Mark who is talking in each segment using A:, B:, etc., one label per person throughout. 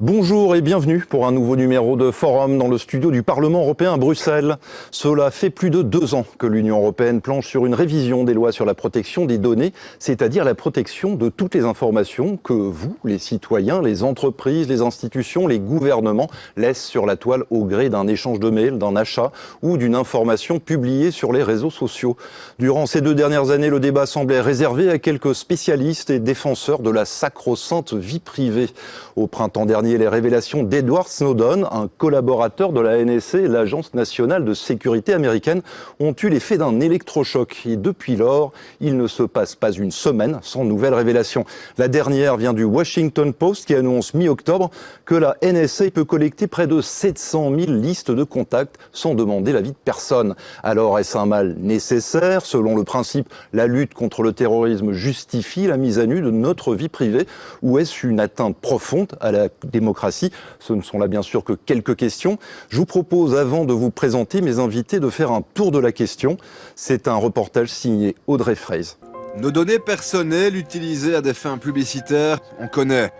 A: Bonjour et bienvenue pour un nouveau numéro de Forum dans le studio du Parlement européen à Bruxelles. Cela fait plus de 2 ans que l'Union européenne planche sur une révision des lois sur la protection des données, c'est-à-dire la protection de toutes les informations que vous, les citoyens, les entreprises, les institutions, les gouvernements laissent sur la toile au gré d'un échange de mails, d'un achat ou d'une information publiée sur les réseaux sociaux. Durant ces 2 dernières années, le débat semblait réservé à quelques spécialistes et défenseurs de la sacro-sainte vie privée. Au printemps dernier, les révélations d'Edward Snowden, un collaborateur de la NSA, l'Agence nationale de sécurité américaine, ont eu l'effet d'un électrochoc. Et depuis lors, il ne se passe pas une semaine sans nouvelles révélations. La dernière vient du Washington Post qui annonce mi-octobre que la NSA peut collecter près de 700 000 listes de contacts sans demander l'avis de personne. Alors, est-ce un mal nécessaire? Selon le principe, la lutte contre le terrorisme justifie la mise à nu de notre vie privée, ou est-ce une atteinte profonde à la démocratie? Ce ne sont là bien sûr que quelques questions. Je vous propose, avant de vous présenter mes invités, de faire un tour de la question. C'est un reportage signé Audrey Fraise.
B: Nos données personnelles utilisées à des fins publicitaires, on connaît.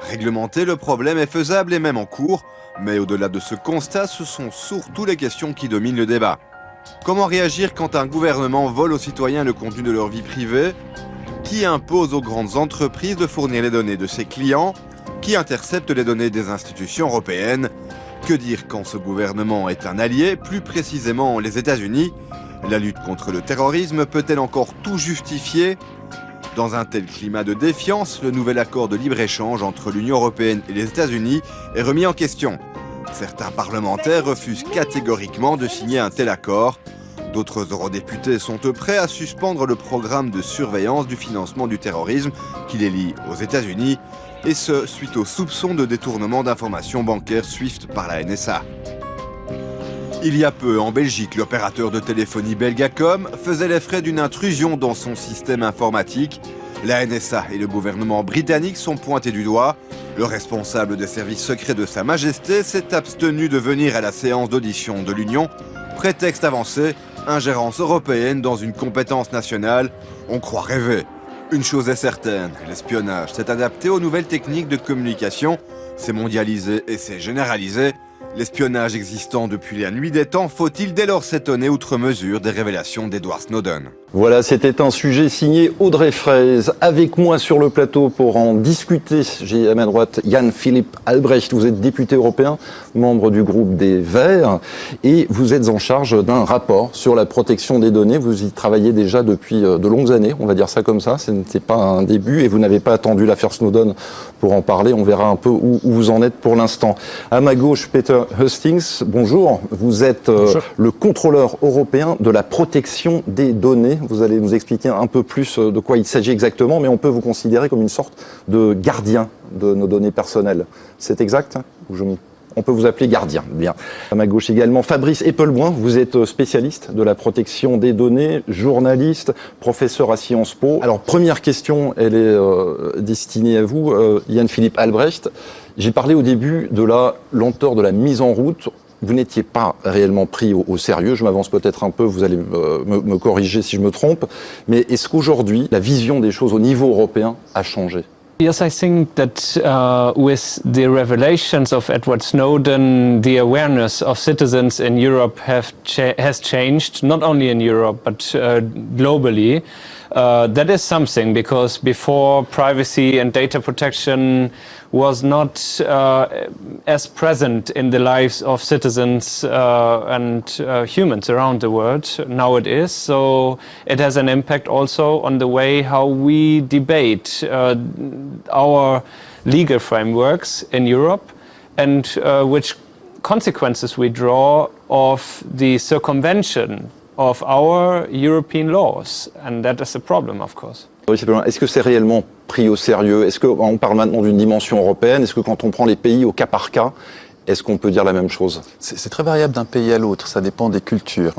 B: Réglementer le problème est faisable et même en cours, mais au-delà de ce constat, ce sont surtout les questions qui dominent le débat. Comment réagir quand un gouvernement vole aux citoyens le contenu de leur vie privée? Qui impose aux grandes entreprises de fournir les données de ses clients? Qui intercepte les données des institutions européennes? Que dire quand ce gouvernement est un allié, plus précisément les États-Unis? La lutte contre le terrorisme peut-elle encore tout justifier? Dans un tel climat de défiance, le nouvel accord de libre-échange entre l'Union européenne et les États-Unis est remis en question. Certains parlementaires refusent catégoriquement de signer un tel accord. D'autres eurodéputés sont prêts à suspendre le programme de surveillance du financement du terrorisme qui les lie aux États-Unis, et ce, suite aux soupçons de détournement d'informations bancaires SWIFT par la NSA. Il y a peu, en Belgique, l'opérateur de téléphonie Belgacom faisait les frais d'une intrusion dans son système informatique. La NSA et le gouvernement britannique sont pointés du doigt. Le responsable des services secrets de Sa Majesté s'est abstenu de venir à la séance d'audition de l'Union. Prétexte avancé, ingérence européenne dans une compétence nationale. On croit rêver. Une chose est certaine, l'espionnage s'est adapté aux nouvelles techniques de communication, c'est mondialisé et c'est généralisé. L'espionnage existant depuis la nuit des temps, faut-il dès lors s'étonner outre mesure des révélations d'Edward Snowden?
A: Voilà, c'était un sujet signé Audrey Fraise. Avec moi sur le plateau pour en discuter, j'ai à ma droite Jan-Philipp Albrecht. Vous êtes député européen, membre du groupe des Verts, et vous êtes en charge d'un rapport sur la protection des données. Vous y travaillez déjà depuis de longues années, on va dire ça comme ça. Ce n'était pas un début et vous n'avez pas attendu l'affaire Snowden pour en parler. On verra un peu où vous en êtes pour l'instant. À ma gauche, Peter Hustings, bonjour. Vous êtes le contrôleur européen de la protection des données. Vous allez nous expliquer un peu plus de quoi il s'agit exactement, mais on peut vous considérer comme une sorte de gardien de nos données personnelles. C'est exact? On peut vous appeler gardien. Bien. À ma gauche également, Fabrice Eppelboin. Vous êtes spécialiste de la protection des données, journaliste, professeur à Sciences Po. Alors, première question, elle est destinée à vous, Jan-Philipp Albrecht. J'ai parlé au début de la lenteur de la mise en route. Vous n'étiez pas réellement pris au sérieux. Je m'avance peut-être un peu, vous allez me corriger si je me trompe. Mais est-ce qu'aujourd'hui, la vision des choses au niveau européen a changé?
C: Yes, I think that with the revelations of Edward Snowden, the awareness of citizens in Europe has changed, not only in Europe, but globally. That is something, because before privacy and data protection was not as present in the lives of citizens and humans around the world. Now it is, so it has an impact also on the way how we debate our legal frameworks in Europe, and which consequences we draw of the circumvention of our European laws, and that is a problem, of course.
A: Est-ce que c'est réellement pris au sérieux? Est-ce qu'on parle maintenant d'une dimension européenne? Est-ce que quand on prend les pays au cas par cas, est-ce qu'on peut dire la même chose?
D: C'est très variable d'un pays à l'autre, ça dépend des cultures.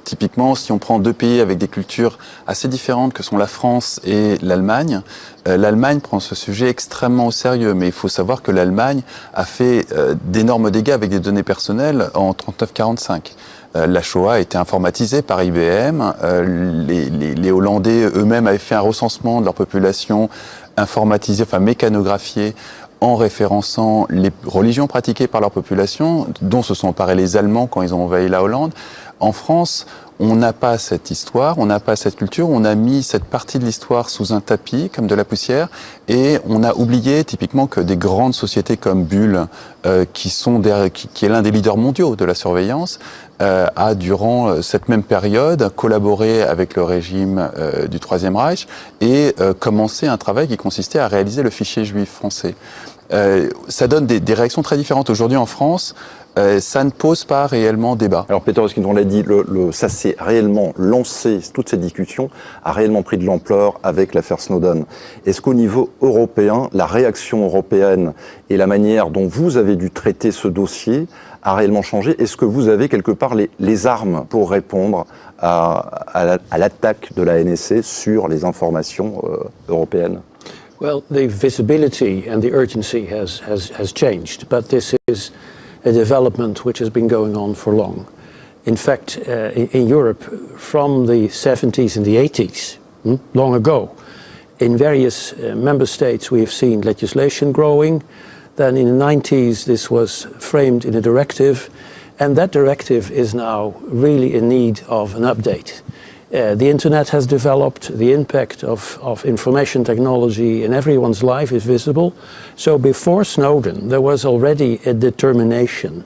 D: Typiquement, si on prend 2 pays avec des cultures assez différentes que sont la France et l'Allemagne, l'Allemagne prend ce sujet extrêmement au sérieux, mais il faut savoir que l'Allemagne a fait d'énormes dégâts avec des données personnelles en 39-45. La Shoah a été informatisée par IBM, les Hollandais eux-mêmes avaient fait un recensement de leur population informatisée, enfin mécanographiée, en référençant les religions pratiquées par leur population, dont se sont emparés les Allemands quand ils ont envahi la Hollande. En France, on n'a pas cette histoire, on n'a pas cette culture, on a mis cette partie de l'histoire sous un tapis, comme de la poussière, et on a oublié typiquement que des grandes sociétés comme Bull, qui est l'un des leaders mondiaux de la surveillance, a durant cette même période collaboré avec le régime du Troisième Reich et commencé un travail qui consistait à réaliser le fichier juif français. Ça donne des réactions très différentes. Aujourd'hui en France, ça ne pose pas réellement débat.
A: Alors Peter Hoskin, on l'a dit, ça s'est réellement lancé, toute cette discussion a réellement pris de l'ampleur avec l'affaire Snowden. Est-ce qu'au niveau européen, la réaction européenne et la manière dont vous avez dû traiter ce dossier a réellement changé? Est-ce que vous avez quelque part les armes pour répondre à l'attaque de la NSA sur les informations européennes?
E: Well, the visibility and the urgency has changed, but this is a development which has been going on for long. In fact, in Europe, from the 70s and the 80s, long ago, in various member states we have seen legislation growing. Then in the 90s this was framed in a directive, and that directive is now really in need of an update. The internet has developed, the impact of information technology in everyone's life is visible. So before Snowden, there was already a determination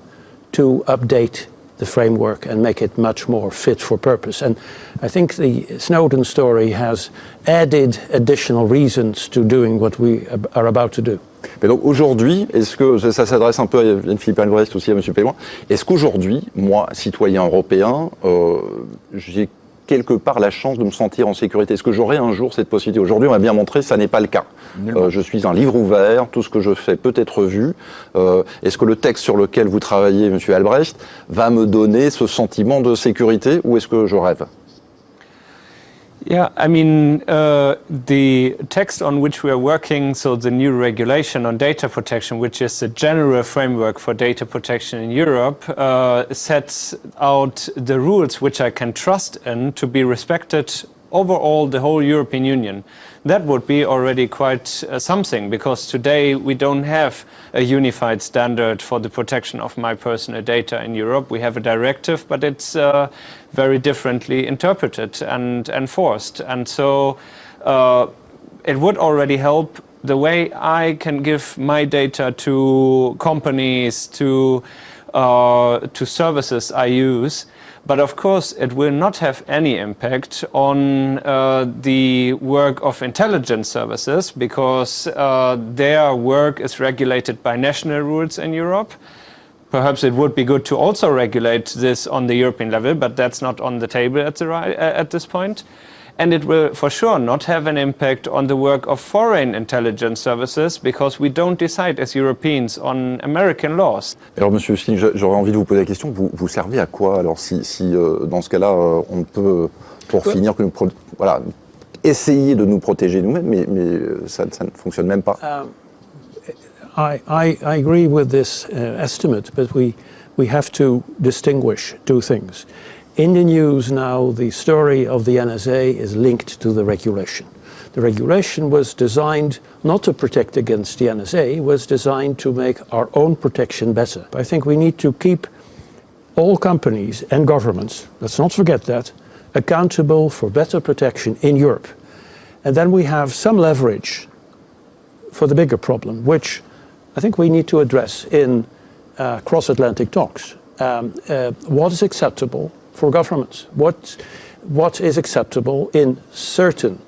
E: to update the framework and make it much more fit for purpose. And I think the Snowden story has added additional reasons to doing what we are about to do.
A: Mais donc aujourd'hui, est-ce que ça s'adresse un peu à Philippe Albrecht, aussi à M. Pelloin, est-ce qu'aujourd'hui, moi, citoyen européen, j'ai quelque part la chance de me sentir en sécurité? Est-ce que j'aurai un jour cette possibilité? Aujourd'hui, on m'a bien montré, ça n'est pas le cas. Je suis un livre ouvert, tout ce que je fais peut être vu. Est-ce que le texte sur lequel vous travaillez, M. Albrecht, va me donner ce sentiment de sécurité, ou est-ce que je rêve?
C: Yeah, I mean, the text on which we are working, so the new regulation on data protection, which is the general framework for data protection in Europe, sets out the rules which I can trust in to be respected overall the whole European Union. That would be already quite something, because today we don't have a unified standard for the protection of my personal data in Europe. We have a directive, but it's very differently interpreted and enforced. And so it would already help the way I can give my data to companies, to services I use. But of course, it will not have any impact on the work of intelligence services, because their work is regulated by national rules in Europe. Perhaps it would be good to also regulate this on the European level, but that's not on the table at this point. And it will for sure not have an impact on the work of foreign intelligence services, because we don't decide as Europeans on American laws.
A: Alors, Monsieur Hoskin, j'aurais envie de vous poser la question. Vous servez à quoi, alors, si dans ce cas-là, on peut, pour finir, voilà, essayer de nous protéger nous-mêmes, mais ça ne fonctionne même pas.
E: I agree with this estimate, but we have to distinguish two things. In the news now, the story of the NSA is linked to the regulation. The regulation was designed not to protect against the NSA, it was designed to make our own protection better. I think we need to keep all companies and governments, let's not forget that, accountable for better protection in Europe. And then we have some leverage for the bigger problem, which I think we need to address in cross-Atlantic talks. What is acceptable for governments? What is acceptable in certain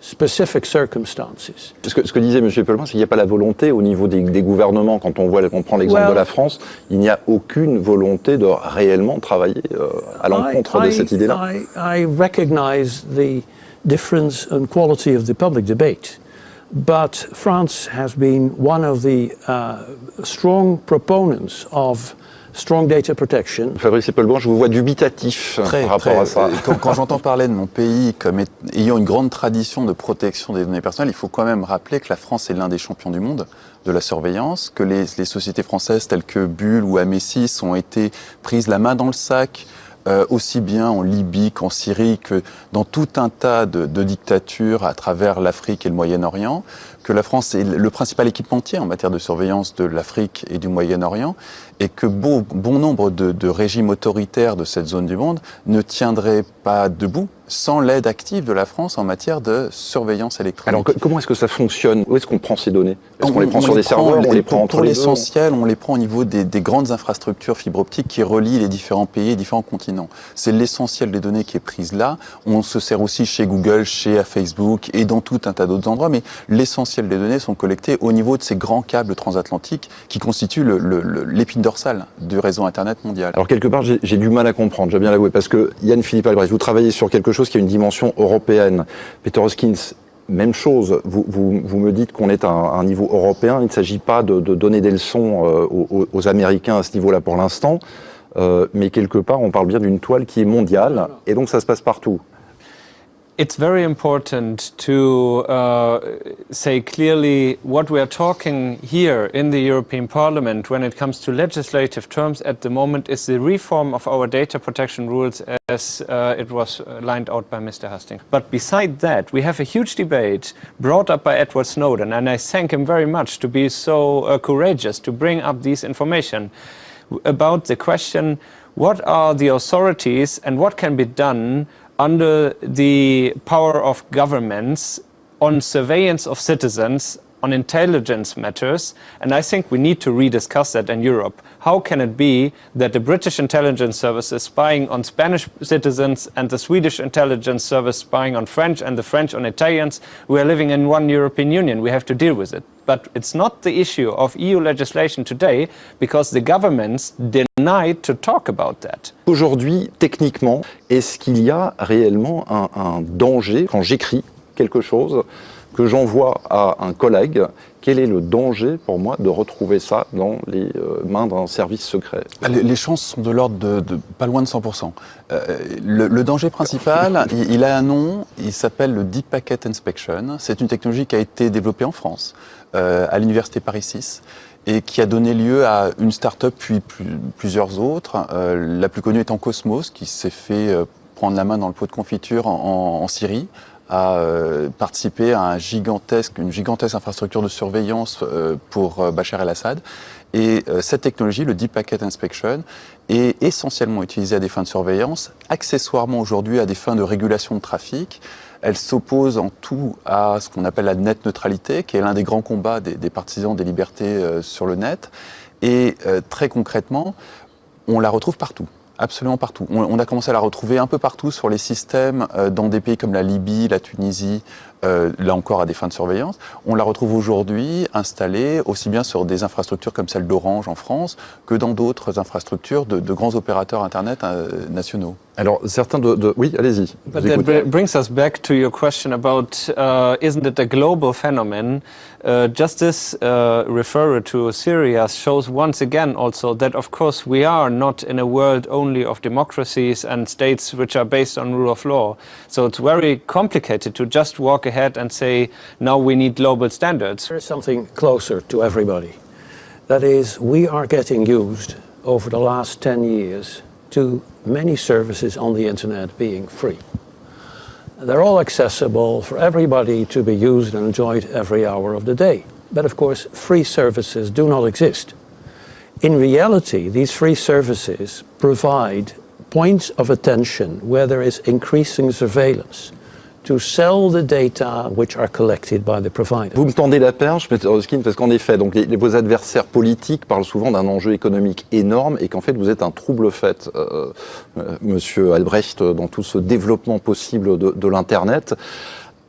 E: specific circumstances?
A: Ce que disait M. Pelloin, c'est qu'il n'y a pas la volonté au niveau des gouvernements. Quand on prend l'exemple de la France, il n'y a aucune volonté de réellement travailler à l'encontre de cette idée-là.
E: I recognize the difference in quality of the public debate, but France has been one of the strong proponents of strong data protection.
A: Fabrice Epelborn, je vous vois dubitatif par rapport à ça.
D: Quand j'entends parler de mon pays comme ayant une grande tradition de protection des données personnelles, il faut quand même rappeler que la France est l'un des champions du monde de la surveillance, que les sociétés françaises telles que Bull ou Amesis ont été prises la main dans le sac, aussi bien en Libye qu'en Syrie, que dans tout un tas de dictatures à travers l'Afrique et le Moyen-Orient, que la France est le principal équipementier en matière de surveillance de l'Afrique et du Moyen-Orient, et que bon nombre de régimes autoritaires de cette zone du monde ne tiendraient pas debout sans l'aide active de la France en matière de surveillance électronique.
A: Alors comment est-ce que ça fonctionne? Où est-ce qu'on prend ces données? Est-ce qu'on les prend sur des serveurs? On les prend entre les deux?
D: Pour l'essentiel, on les prend au niveau des grandes infrastructures fibre optique qui relient les différents pays et différents continents. C'est l'essentiel des données qui est prise là. On se sert aussi chez Google, chez Facebook et dans tout un tas d'autres endroits, mais l'essentiel des données sont collectées au niveau de ces grands câbles transatlantiques qui constituent l'épine dorsale du réseau Internet mondial.
A: Alors quelque part, j'ai du mal à comprendre, je dois bien l'avouer, parce que Yann-Philippe Albrecht, vous travaillez sur quelque chose qui a une dimension européenne. Peter Hoskins, même chose, vous me dites qu'on est à un niveau européen, il ne s'agit pas de donner des leçons aux Américains à ce niveau-là pour l'instant, mais quelque part, on parle bien d'une toile qui est mondiale, et donc ça se passe partout.
C: It's very important to say clearly what we are talking here in the European Parliament when it comes to legislative terms at the moment is the reform of our data protection rules as it was lined out by Mr. Hastings. But beside that, we have a huge debate brought up by Edward Snowden, and I thank him very much to be so courageous to bring up this information about the question, what are the authorities and what can be done under the power of governments on surveillance of citizens, on intelligence matters, and I think we need to rediscuss that in Europe. How can it be that the British intelligence service is spying on Spanish citizens and the Swedish intelligence service spying on French and the French on Italians? We are living in one European Union, we have to deal with it. But it's not the issue of EU legislation today because the governments denied to talk about that.
A: Aujourd'hui, techniquement, est-ce qu'il y a réellement un danger quand j'écris quelque chose que j'envoie à un collègue? Quel est le danger pour moi de retrouver ça dans les mains d'un service secret?
D: Les chances sont de l'ordre de pas loin de 100%. Le danger principal, il a un nom, il s'appelle le Deep Packet Inspection. C'est une technologie qui a été développée en France, à l'université Paris 6, et qui a donné lieu à une start-up puis plusieurs autres. La plus connue étant Cosmos, qui s'est fait prendre la main dans le pot de confiture en Syrie, a participé à une gigantesque infrastructure de surveillance pour Bachar el-Assad. Et cette technologie, le Deep Packet Inspection, est essentiellement utilisée à des fins de surveillance, accessoirement aujourd'hui à des fins de régulation de trafic. Elle s'oppose en tout à ce qu'on appelle la net neutralité, qui est l'un des grands combats des partisans des libertés sur le net. Et très concrètement, on la retrouve partout. Absolument partout. On a commencé à la retrouver un peu partout sur les systèmes dans des pays comme la Libye, la Tunisie, là encore à des fins de surveillance. On la retrouve aujourd'hui installée aussi bien sur des infrastructures comme celle d'Orange en France que dans d'autres infrastructures de grands opérateurs Internet nationaux.
A: Alors, certains oui, allez-y.
C: But that brings us back to your question about isn't it a global phenomenon? Just this referral to Syria shows once again also that, of course, we are not in a world only of democracies and states which are based on rule of law. So it's very complicated to just walk ahead and say, now we need global standards.
E: There is something closer to everybody. That is, we are getting used over the last 10 years to many services on the internet being free. They're all accessible for everybody to be used and enjoyed every hour of the day. But of course, free services do not exist. In reality, these free services provide points of attention where there is increasing surveillance to sell the data which are collected by the provider.
A: Vous me tendez la perche, Peter Hoskins, parce qu'en effet, donc vos adversaires politiques parlent souvent d'un enjeu économique énorme et qu'en fait vous êtes un trouble-fête, Monsieur Albrecht, dans tout ce développement possible de l'Internet.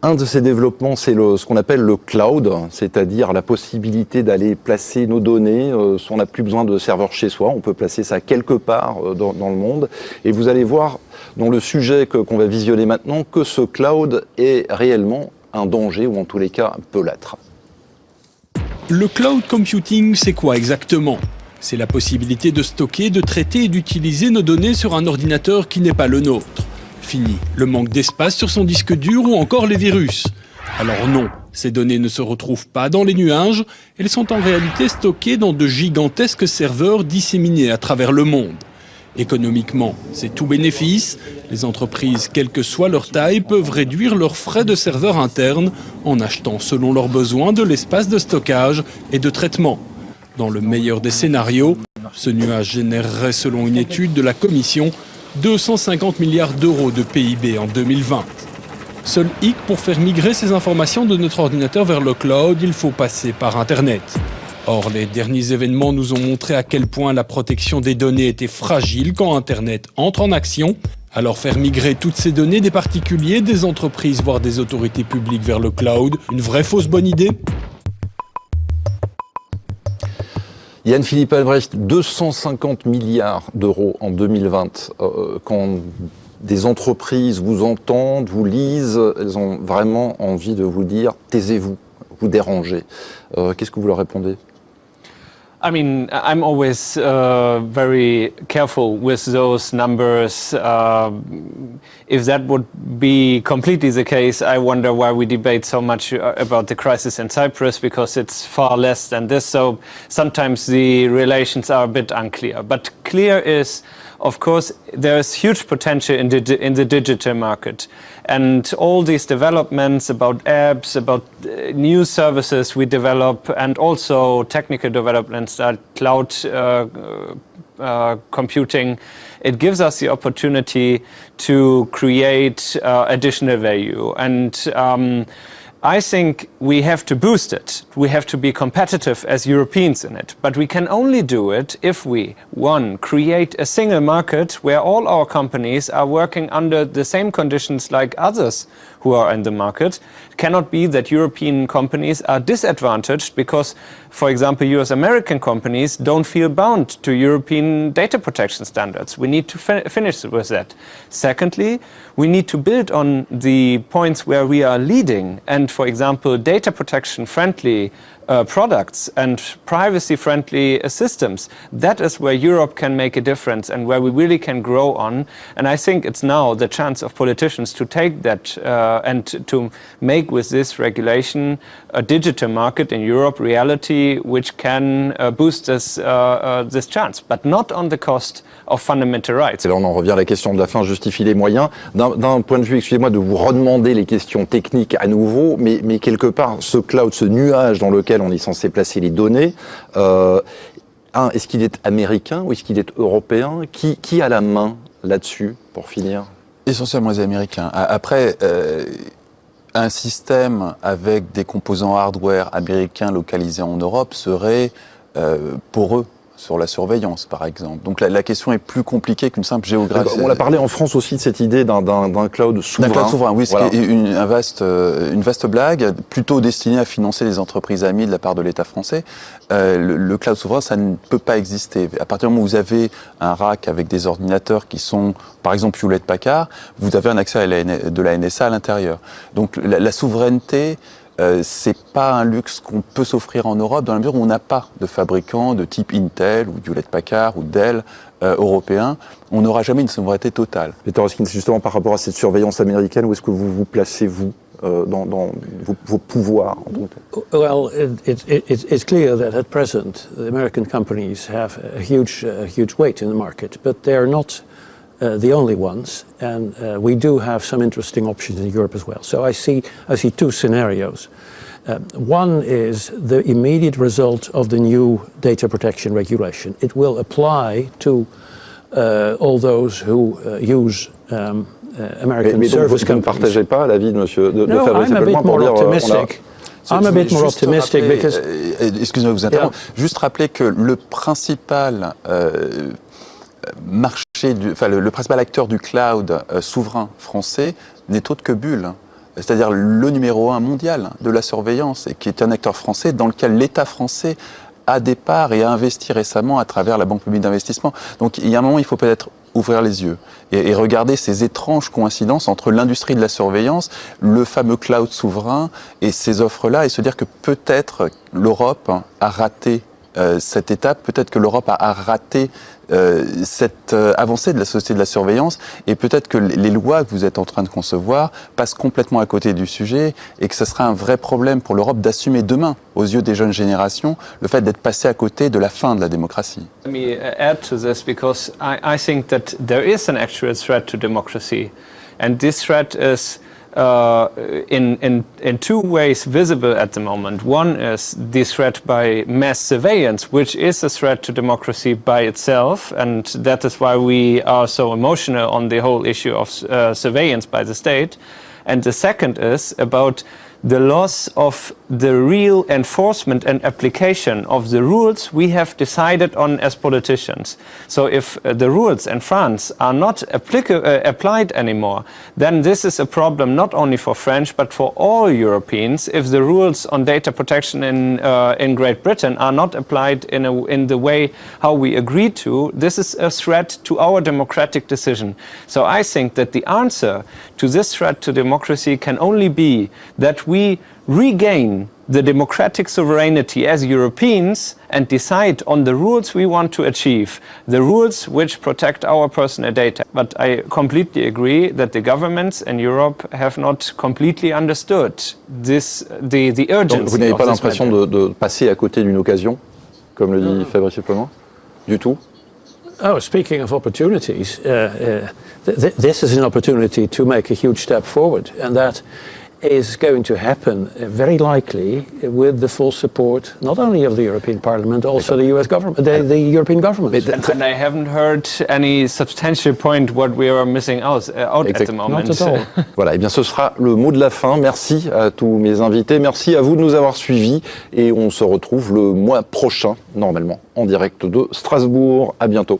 A: Un de ces développements, c'est ce qu'on appelle le cloud, c'est-à-dire la possibilité d'aller placer nos données. On n'a plus besoin de serveurs chez soi, on peut placer ça quelque part dans le monde. Et vous allez voir dans le sujet qu'on va visionner maintenant que ce cloud est réellement un danger, ou en tous les cas peut l'être.
F: Le cloud computing, c'est quoi exactement? C'est la possibilité de stocker, de traiter et d'utiliser nos données sur un ordinateur qui n'est pas le nôtre. Fini le manque d'espace sur son disque dur ou encore les virus. Alors non, ces données ne se retrouvent pas dans les nuages, elles sont en réalité stockées dans de gigantesques serveurs disséminés à travers le monde. Économiquement, c'est tout bénéfice. Les entreprises, quelle que soit leur taille, peuvent réduire leurs frais de serveurs internes en achetant selon leurs besoins de l'espace de stockage et de traitement. Dans le meilleur des scénarios, ce nuage générerait, selon une étude de la Commission, 250 milliards d'euros de PIB en 2020. Seul hic, pour faire migrer ces informations de notre ordinateur vers le cloud, il faut passer par Internet. Or, les derniers événements nous ont montré à quel point la protection des données était fragile quand Internet entre en action. Alors faire migrer toutes ces données des particuliers, des entreprises, voire des autorités publiques vers le cloud, une vraie fausse bonne idée ?
A: Yann-Philippe Albrecht, 250 milliards d'euros en 2020. Quand des entreprises vous entendent, vous lisent, elles ont vraiment envie de vous dire « taisez-vous, vous dérangez ». Qu'est-ce que vous leur répondez ?
C: I mean, I'm always very careful with those numbers. If that would be completely the case, I wonder why we debate so much about the crisis in Cyprus, because it's far less than this. So sometimes the relations are a bit unclear. But clear is, of course, there's huge potential in the digital market. And all these developments about apps, about new services we develop, and also technical developments like cloud computing, it gives us the opportunity to create additional value. And I think we have to boost it. We have to be competitive as Europeans in it. But we can only do it if we, one, create a single market where all our companies are working under the same conditions like others who are in the market. It cannot be that European companies are disadvantaged because, for example, US American companies don't feel bound to European data protection standards. We need to finish with that. Secondly, we need to build on the points where we are leading and, for example, data protection friendly products and privacy-friendly systems. That is where Europe can make a difference and where we really can grow on. And I think it's now the chance of politicians to take that and to make with this regulation a digital market in Europe reality which can boost this chance, but not on the cost of fundamental rights.
A: Et là, on en revient à la question de la fin, justifie les moyens. D'un point de vue, excusez-moi de vous redemander les questions techniques à nouveau, mais quelque part, ce cloud, ce nuage dans lequel on est censé placer les données, est-ce qu'il est américain ou est-ce qu'il est européen ? Qui a la main là-dessus, pour finir ?
D: Essentiellement les Américains. Après, un système avec des composants hardware américains localisés en Europe serait poreux sur la surveillance, par exemple. Donc la question est plus compliquée qu'une simple géographie.
A: On a parlé en France aussi de cette idée d'un cloud souverain.
D: D'un cloud souverain, oui,
A: voilà.
D: Ce qui est une vaste blague, plutôt destinée à financer les entreprises amies de la part de l'État français. Le cloud souverain, ça ne peut pas exister. À partir du moment où vous avez un rack avec des ordinateurs qui sont, par exemple, Hewlett-Packard, vous avez un accès de la NSA à l'intérieur. Donc la souveraineté, c'est pas un luxe qu'on peut s'offrir en Europe dans la mesure où on n'a pas de fabricants de type Intel ou Hewlett-Packard ou Dell européens. On n'aura jamais une souveraineté totale.
A: Peter Hoskins, justement par rapport à cette surveillance américaine, où est-ce que vous vous placez, vous, dans vos pouvoirs en tant que...
E: Well, it's clear that at present the American companies have a huge weight in the market, but they are not the only ones, and we do have some interesting options in Europe as well. So I see two scenarios. One is the immediate result of the new data protection regulation. It will apply to all those who use American service companies.
A: Vous ne partagez pas l'avis de Monsieur de
E: No,
A: Fabrice
E: I'm a bit more optimistic. I'm a bit more
D: Juste
E: optimistic
D: rappeler,
E: because...
D: excusez-moi de vous interrompre. Juste rappeler que le principal le principal acteur du cloud souverain français n'est autre que Bull, c'est-à-dire le numéro 1 mondial de la surveillance, et qui est un acteur français dans lequel l'État français a des parts et a investi récemment à travers la Banque publique d'investissement. Donc il y a un moment, il faut peut-être ouvrir les yeux et regarder ces étranges coïncidences entre l'industrie de la surveillance, le fameux cloud souverain et ces offres-là, et se dire que peut-être l'Europe a raté cette étape, peut-être que l'Europe a raté cette avancée de la société de la surveillance, et peut-être que les lois que vous êtes en train de concevoir passent complètement à côté du sujet, et que ce sera un vrai problème pour l'Europe d'assumer demain, aux yeux des jeunes générations, le fait d'être passé à côté de la fin de la démocratie.
C: Let me add to this, because I think that there is an actual threat to democracy, and this threat is in two ways visible at the moment. One is the threat by mass surveillance, which is a threat to democracy by itself, and that is why we are so emotional on the whole issue of surveillance by the state. And the second is about the loss of the real enforcement and application of the rules we have decided on as politicians. So if the rules in France are not applied anymore, then this is a problem not only for French but for all Europeans. If the rules on data protection in Great Britain are not applied in the way how we agreed to, this is a threat to our democratic decision. So I think that the answer to this threat to democracy can only be that we regain the democratic sovereignty as Europeans and decide on the rules we want to achieve, the rules which protect our personal data. But I completely agree that the governments in Europe have not completely understood this, the urgency.
A: Donc vous n'avez pas l'impression de passer à côté d'une occasion, comme le dit Fabrice Peulman, du tout?
E: Oh, speaking of opportunities, this is an opportunity to make a huge step forward, and that is going to happen very likely with the full support not only of the European Parliament, also the US government, the European government.
C: And I haven't heard any substantial point what we are missing out at the moment.
E: Not at all.
A: Voilà, et bien ce sera le mot de la fin. Merci à tous mes invités, merci à vous de nous avoir suivis, et on se retrouve le mois prochain, normalement, en direct de Strasbourg. À bientôt.